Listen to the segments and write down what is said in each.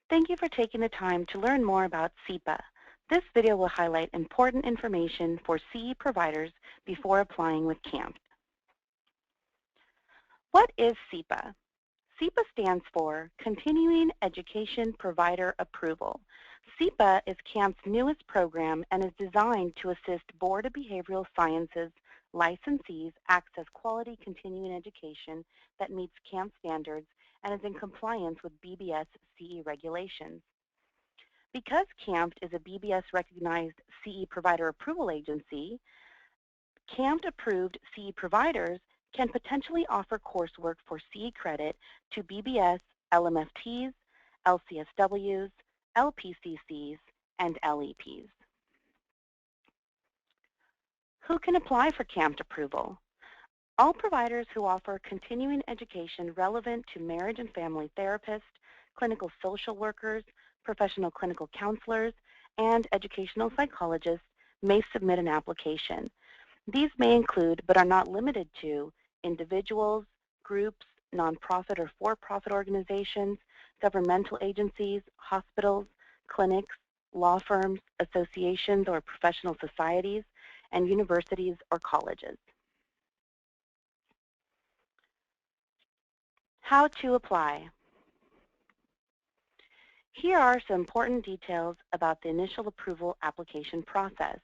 Thank you for taking the time to learn more about CEPA. This video will highlight important information for CE providers before applying with CAMFT. What is CEPA? CEPA stands for Continuing Education Provider Approval. CEPA is CAMFT's newest program and is designed to assist Board of Behavioral Sciences licensees access quality continuing education that meets CAMFT standards and is in compliance with BBS CE regulations. Because CAMFT is a BBS-recognized CE provider approval agency, CAMFT-approved CE providers can potentially offer coursework for CE credit to BBS, LMFTs, LCSWs, LPCCs, and LEPs. Who can apply for CAMFT approval? All providers who offer continuing education relevant to marriage and family therapists, clinical social workers, professional clinical counselors, and educational psychologists may submit an application. These may include, but are not limited to, individuals, groups, nonprofit or for-profit organizations, governmental agencies, hospitals, clinics, law firms, associations or professional societies, and universities or colleges. How to apply. Here are some important details about the initial approval application process.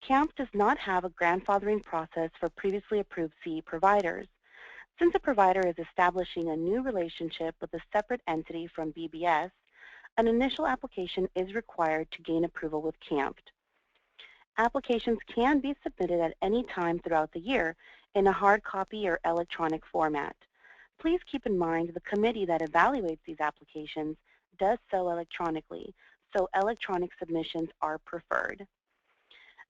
CAMFT does not have a grandfathering process for previously approved CE providers. Since a provider is establishing a new relationship with a separate entity from BBS, an initial application is required to gain approval with CAMFT. Applications can be submitted at any time throughout the year in a hard copy or electronic format. Please keep in mind the committee that evaluates these applications does so electronically, so electronic submissions are preferred.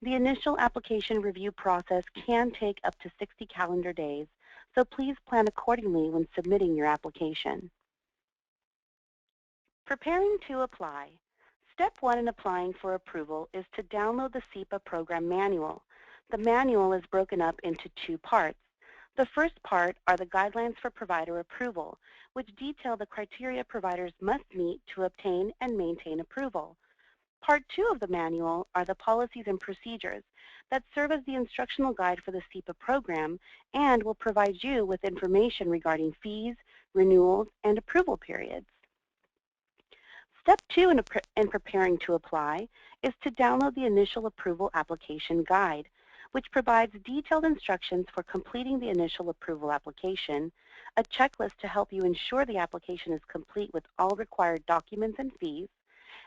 The initial application review process can take up to 60 calendar days, so please plan accordingly when submitting your application. Preparing to apply. Step 1 in applying for approval is to download the CEPA program manual. The manual is broken up into two parts. The first part are the guidelines for provider approval, which detail the criteria providers must meet to obtain and maintain approval. Part 2 of the manual are the policies and procedures that serve as the instructional guide for the CEPA program and will provide you with information regarding fees, renewals, and approval periods. Step 2 in preparing to apply is to download the initial approval application guide, which provides detailed instructions for completing the initial approval application, a checklist to help you ensure the application is complete with all required documents and fees,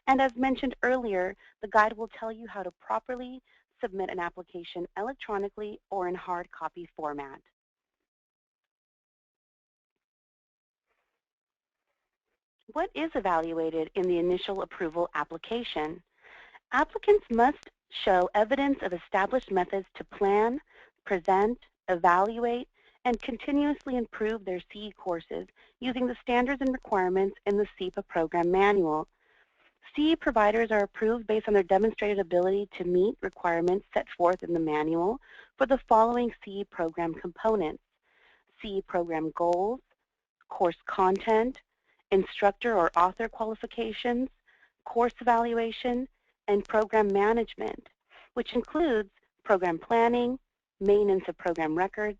and as mentioned earlier, the guide will tell you how to properly submit an application electronically or in hard copy format. What is evaluated in the initial approval application? Applicants must show evidence of established methods to plan, present, evaluate, and continuously improve their CE courses using the standards and requirements in the CEPA program manual. CE providers are approved based on their demonstrated ability to meet requirements set forth in the manual for the following CE program components: CE program goals, course content, instructor or author qualifications, course evaluation, and program management, which includes program planning, maintenance of program records,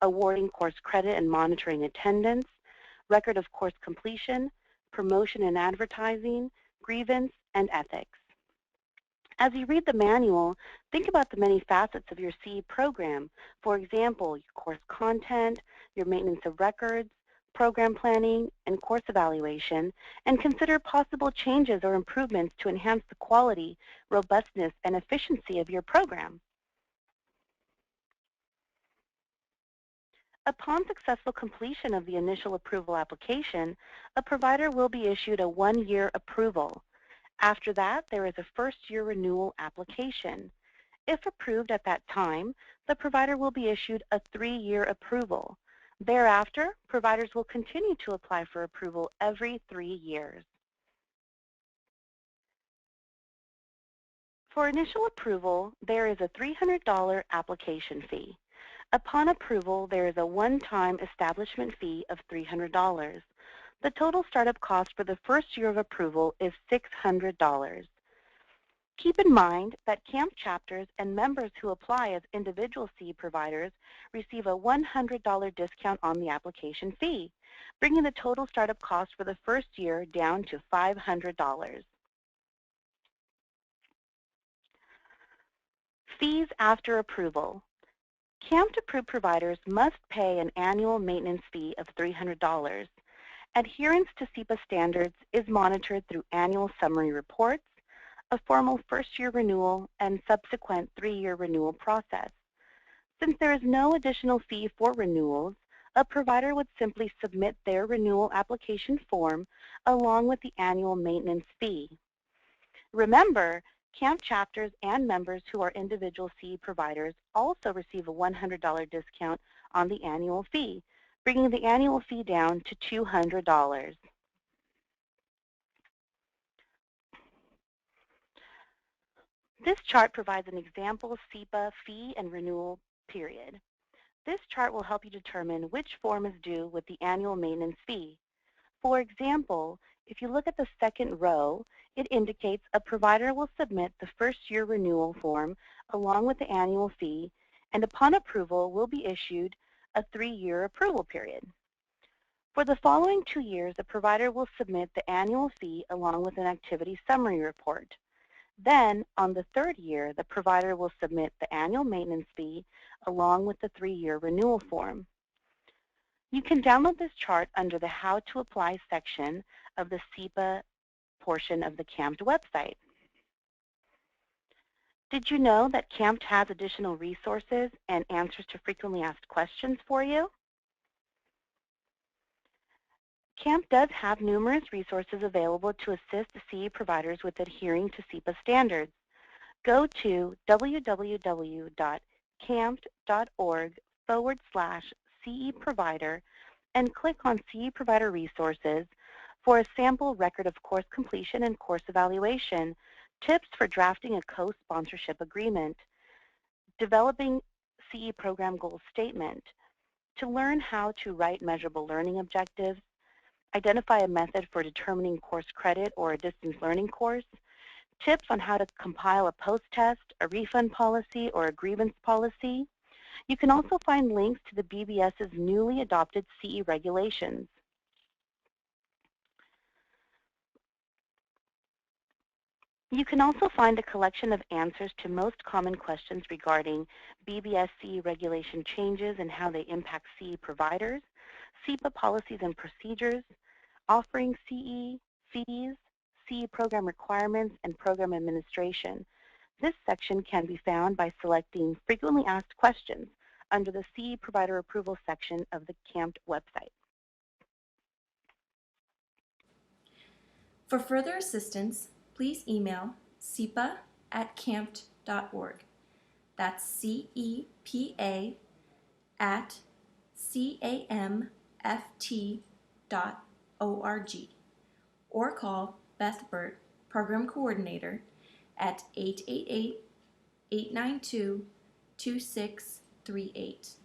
awarding course credit and monitoring attendance, record of course completion, promotion and advertising, grievance, and ethics. As you read the manual, think about the many facets of your CE program. For example, your course content, your maintenance of records, program planning, and course evaluation, and consider possible changes or improvements to enhance the quality, robustness, and efficiency of your program. Upon successful completion of the initial approval application, a provider will be issued a 1-year approval. After that, there is a first-year renewal application. If approved at that time, the provider will be issued a 3-year approval. Thereafter, providers will continue to apply for approval every 3 years. For initial approval, there is a $300 application fee. Upon approval, there is a one-time establishment fee of $300. The total startup cost for the first year of approval is $600. Keep in mind that CAMFT chapters and members who apply as individual CE providers receive a $100 discount on the application fee, bringing the total startup cost for the first year down to $500. Fees after approval. CAMFT-approved providers must pay an annual maintenance fee of $300. Adherence to CEPA standards is monitored through annual summary reports, a formal first-year renewal, and subsequent 3-year renewal process. Since there is no additional fee for renewals, a provider would simply submit their renewal application form along with the annual maintenance fee. Remember, CAMFT chapters and members who are individual CE providers also receive a $100 discount on the annual fee, bringing the annual fee down to $200. This chart provides an example CEPA fee and renewal period. This chart will help you determine which form is due with the annual maintenance fee. For example, if you look at the second row, it indicates a provider will submit the first-year renewal form along with the annual fee, and upon approval will be issued a 3-year approval period. For the following 2 years, the provider will submit the annual fee along with an activity summary report. Then, on the 3rd year, the provider will submit the annual maintenance fee along with the 3-year renewal form. You can download this chart under the How to Apply section of the CEPA portion of the CAMFT website. Did you know that CAMFT has additional resources and answers to frequently asked questions for you? CAMFT does have numerous resources available to assist the CE providers with adhering to CEPA standards. Go to www.camft.org/CE provider and click on CE Provider Resources for a sample record of course completion and course evaluation, tips for drafting a co-sponsorship agreement, developing CE program goal statement, to learn how to write measurable learning objectives, identify a method for determining course credit or a distance learning course, tips on how to compile a post-test, a refund policy, or a grievance policy. You can also find links to the BBS's newly adopted CE regulations. You can also find a collection of answers to most common questions regarding BBS CE regulation changes and how they impact CE providers, CEPA policies and procedures, offering CE, fees, CE program requirements, and program administration. This section can be found by selecting Frequently Asked Questions under the CE Provider Approval section of the CAMFT website. For further assistance, please email CEPA@camft.org. That's CEPA@CAMFT.org. Or call Beth Burt, Program Coordinator, at 888-892-2638.